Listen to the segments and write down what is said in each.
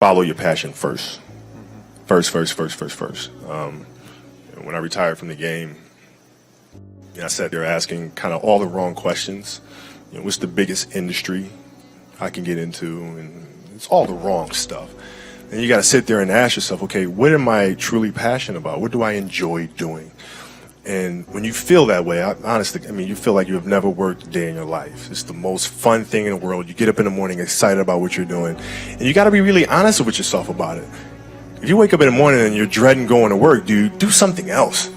follow your passion first. First. When I retired from the game, I sat there asking kind of all the wrong questions. What's the biggest industry I can get into? And it's all the wrong stuff. And you got to sit there and ask yourself, okay, what am I truly passionate about? What do I enjoy doing? And when you feel that way, honestly, you feel like you have never worked a day in your life. It's the most fun thing in the world. You get up in the morning excited about what you're doing. And you got to be really honest with yourself about it. If you wake up in the morning and you're dreading going to work, dude, do something else.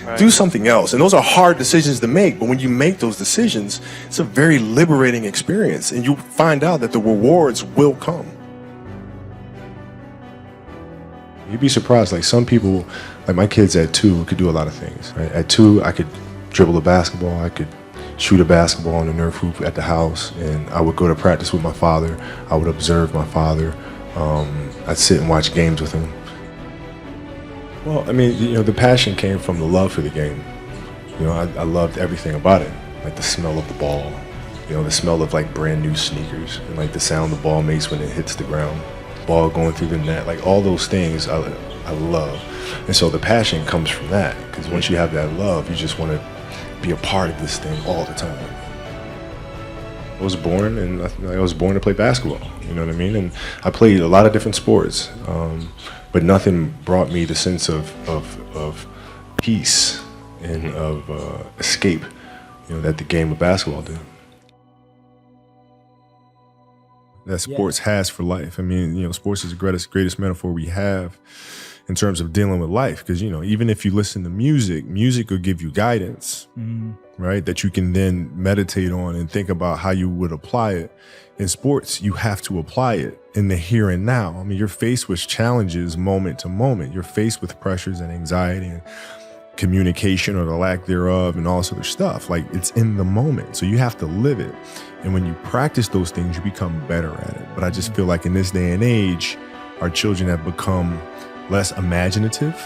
Right. Do something else. And those are hard decisions to make. But when you make those decisions, it's a very liberating experience. And you find out that the rewards will come. You'd be surprised, like some people, like my kids at 2 could do a lot of things. Right? At 2, I could dribble a basketball, I could shoot a basketball on the Nerf hoop at the house, and I would go to practice with my father. I would observe my father. I'd sit and watch games with him. Well, the passion came from the love for the game. I loved everything about it, like the smell of the ball, the smell of like brand new sneakers, and like the sound the ball makes when it hits the ground. Ball going through the net, like all those things I love. And so the passion comes from that, because once you have that love, you just want to be a part of this thing all the time. I was born to play basketball, you know what I mean? And I played a lot of different sports, but nothing brought me the sense of peace and of escape, that the game of basketball did. That sports has for life. Sports is the greatest metaphor we have in terms of dealing with life. Because, even if you listen to music will give you guidance, right? That you can then meditate on and think about how you would apply it. In sports, you have to apply it in the here and now. You're faced with challenges moment to moment. You're faced with pressures and anxiety and communication or the lack thereof and all sort of stuff. Like, it's in the moment. So you have to live it. And when you practice those things, you become better at it. But I just feel like in this day and age, our children have become less imaginative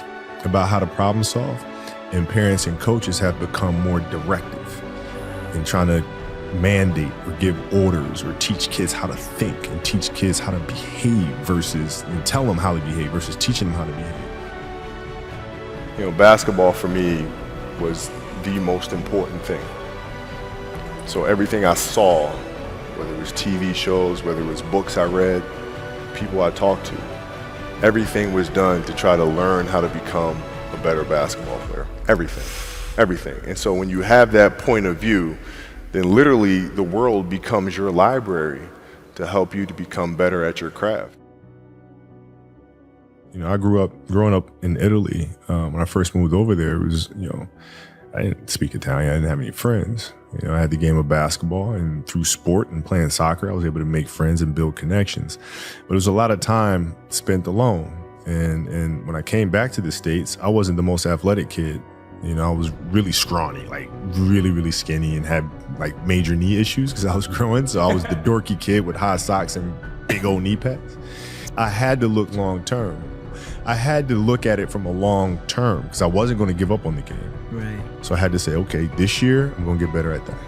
about how to problem solve. And parents and coaches have become more directive in trying to mandate or give orders or teach kids how to think and teach kids how to behave and tell them how to behave versus teaching them how to behave. Basketball for me was the most important thing. So everything I saw, whether it was TV shows, whether it was books I read, people I talked to, everything was done to try to learn how to become a better basketball player. Everything. And so when you have that point of view, then literally the world becomes your library to help you to become better at your craft. I growing up in Italy. When I first moved over there, it was, I didn't speak Italian. I didn't have any friends. I had the game of basketball, and through sport and playing soccer, I was able to make friends and build connections. But it was a lot of time spent alone. And when I came back to the States, I wasn't the most athletic kid. I was really scrawny, like really, really skinny, and had like major knee issues because I was growing. So I was the dorky kid with high socks and big old knee pads. I had to look long term. I had to look at it from a long term because I wasn't going to give up on the game. Right. So I had to say, okay, this year I'm going to get better at that.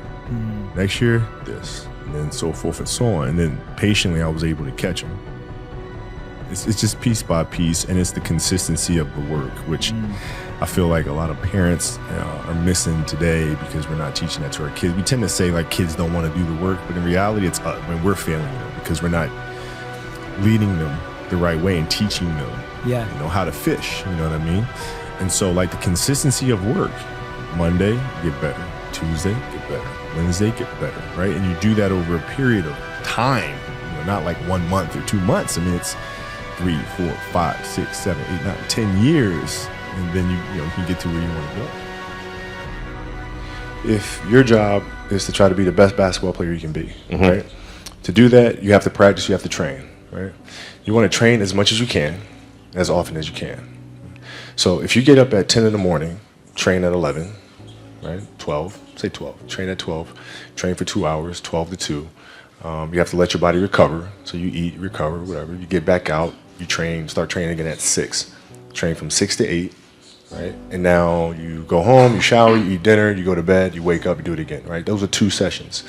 Next year, this, and then so forth and so on. And then patiently I was able to catch them. It's just piece by piece, and it's the consistency of the work, which I feel like a lot of parents are missing today because we're not teaching that to our kids. We tend to say like kids don't want to do the work, but in reality it's us. We're failing them because we're not leading them the right way and teaching them how to fish, you know what I mean? And so like the consistency of work, Monday, get better. Tuesday, get better. Wednesday, get better, right? And you do that over a period of time, not like 1 month or 2 months. It's 3, 4, 5, 6, 7, 8, 9, 10 years, and then you can get to where you want to go. If your job is to try to be the best basketball player you can be, right? To do that, you have to practice, you have to train, right? You want to train as much as you can, as often as you can. So if you get up at 10 in the morning, train at 11, right? 12, say 12, train at 12, train for 2 hours, 12 to 2. You have to let your body recover. So you eat, recover, whatever. You get back out, you train, start training again at 6. Train from 6 to 8, right? And now you go home, you shower, you eat dinner, you go to bed, you wake up, you do it again, right? Those are 2 sessions,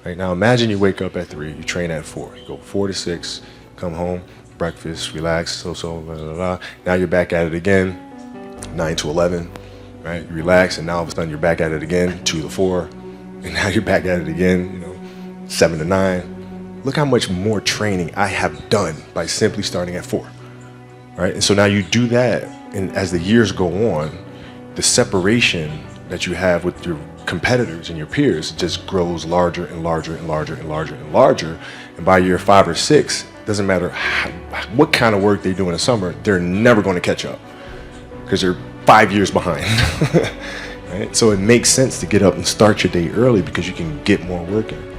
right? Now imagine you wake up at 3, you train at 4. You go 4 to 6, come home, breakfast, relax, blah, blah, blah. Now you're back at it again, 9 to 11, right? You relax, and now all of a sudden you're back at it again, 2 to 4, and now you're back at it again, 7 to 9. Look how much more training I have done by simply starting at 4, right? And so now you do that, and as the years go on, the separation that you have with your competitors and your peers just grows larger and larger and larger and larger and larger. And by year 5 or 6, doesn't matter what kind of work they do in the summer, they're never going to catch up because they're 5 years behind. Right? So it makes sense to get up and start your day early because you can get more work in.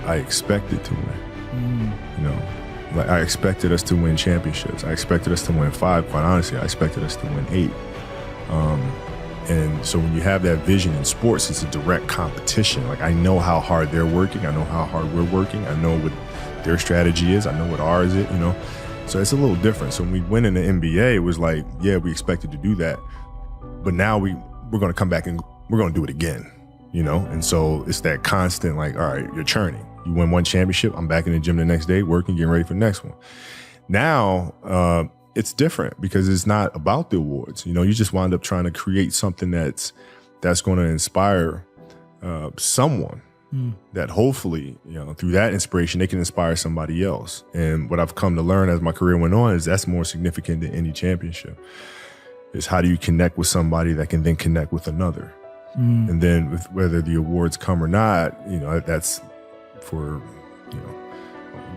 I expected to win. Like I expected us to win championships. I expected us to win 5. Quite honestly, I expected us to win 8. And so when you have that vision in sports, it's a direct competition. Like I know how hard they're working. I know how hard we're working. I know what their strategy is. I know what ours is, So it's a little different. So when we win in the NBA, it was like, yeah, we expected to do that. But now we're going to come back and we're going to do it again, And so it's that constant like, all right, you're churning. You win one championship, I'm back in the gym the next day, working, getting ready for the next one. Now, it's different because it's not about the awards. You just wind up trying to create something that's going to inspire someone that hopefully, through that inspiration, they can inspire somebody else. And what I've come to learn as my career went on is that's more significant than any championship. Is how do you connect with somebody that can then connect with another? And then whether the awards come or not, that's for,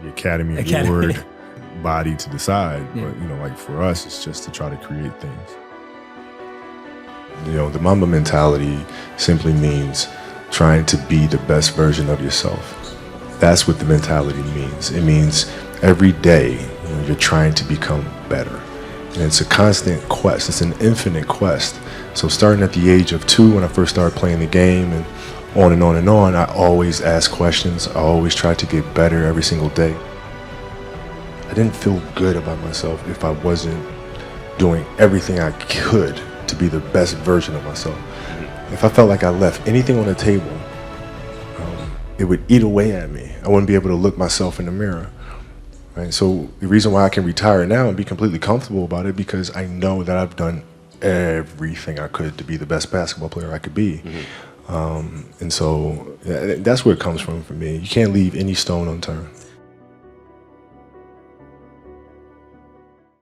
the Academy Award body to decide. But like for us, it's just to try to create things. The Mamba mentality simply means trying to be the best version of yourself. That's what the mentality means. It means every day you're trying to become better, and it's a constant quest. It's an infinite quest. So starting at the age of 2, when I first started playing the game, and on and on and on, I always asked questions. I always tried to get better every single day. I didn't feel good about myself if I wasn't doing everything I could to be the best version of myself. If I felt like I left anything on the table, it would eat away at me. I wouldn't be able to look myself in the mirror. Right? So the reason why I can retire now and be completely comfortable about it, because I know that I've done everything I could to be the best basketball player I could be. And so that's where it comes from for me. You can't leave any stone unturned.